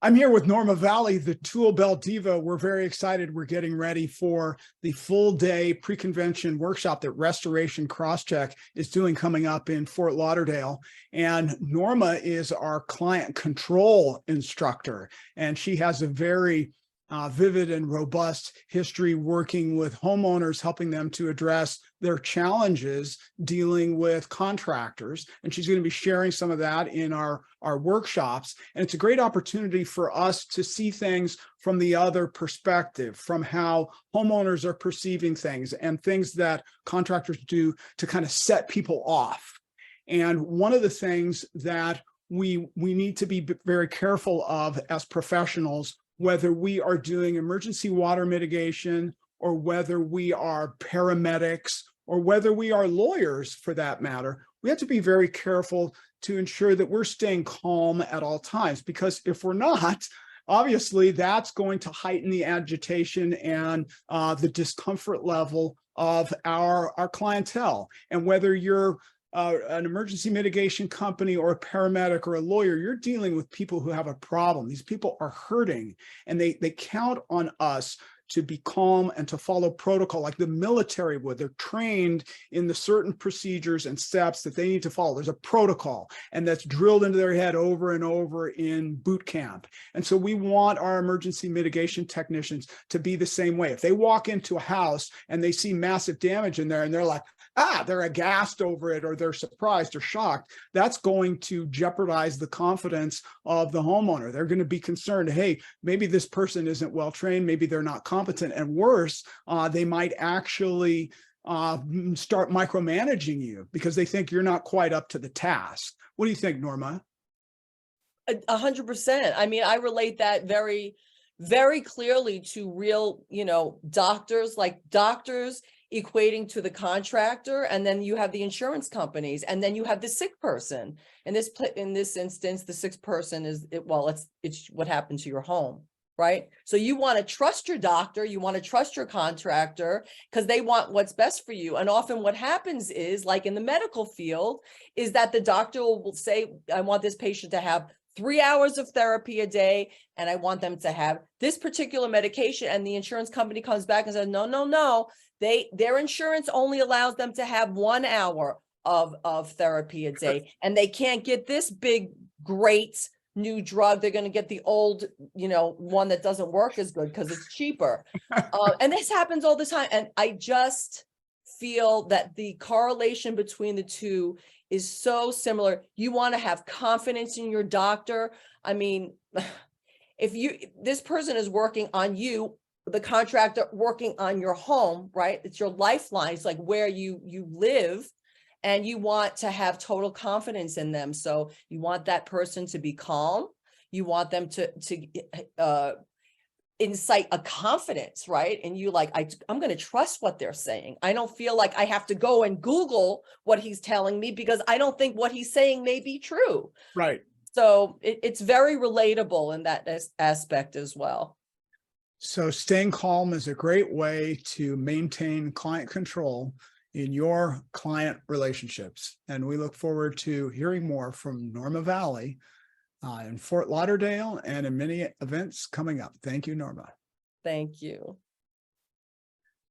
I'm here with Norma Vally, the Tool Belt Diva. We're very excited. We're getting ready for the full day pre-convention workshop that Restoration CrossCheck is doing coming up in Fort Lauderdale. And Norma is our client control instructor, and she has a very vivid and robust history working with homeowners, helping them to address their challenges dealing with contractors. And she's going to be sharing some of that in our workshops. And it's a great opportunity for us to see things from the other perspective, from how homeowners are perceiving things and things that contractors do to kind of set people off. And one of the things that we need to be very careful of as professionals, whether we are doing emergency water mitigation or whether we are paramedics or whether we are lawyers for that matter, we have to be very careful to ensure that we're staying calm at all times, because if we're not, obviously that's going to heighten the agitation and the discomfort level of our clientele. And whether you're an emergency mitigation company or a paramedic or a lawyer, you're dealing with people who have a problem. These people are hurting, and they count on us to be calm and to follow protocol like the military would. They're trained in the certain procedures and steps that they need to follow. There's a protocol, and that's drilled into their head over and over in boot camp. And so we want our emergency mitigation technicians to be the same way. If they walk into a house and they see massive damage in there and they're like, they're aghast over it, or they're surprised or shocked, that's going to jeopardize the confidence of the homeowner. They're going to be concerned, hey, maybe this person isn't well trained, maybe they're not competent, and worse, they might actually start micromanaging you because they think you're not quite up to the task. What do you think, Norma? 100%. I mean, I relate that very, very clearly to real, doctors, like doctors equating to the contractor, and then you have the insurance companies, and then you have the sick person. In this instance, the sick person is it's what happened to your home, right? So you want to trust your doctor, you want to trust your contractor, because they want what's best for you. And often what happens is, like in the medical field, is that the doctor will say, I want this patient to have 3 hours of therapy a day, and I want them to have this particular medication. And the insurance company comes back and says, no, their insurance only allows them to have 1 hour of therapy a day, and they can't get this big, great new drug. They're going to get the old, one that doesn't work as good because it's cheaper. And this happens all the time. And I just feel that the correlation between the two is so similar. You want to have confidence in your doctor. I mean, if this person is working on you, the contractor working on your home, right? It's your lifeline. It's like where you live, and you want to have total confidence in them. So you want that person to be calm. You want them to incite a confidence, right? And you like, I'm going to trust what they're saying. I don't feel like I have to go and Google what he's telling me because I don't think what he's saying may be true. Right. So it's very relatable in that aspect as well. So staying calm is a great way to maintain client control in your client relationships. And we look forward to hearing more from Norma Vally in Fort Lauderdale and in many events coming up. Thank you, Norma. Thank you.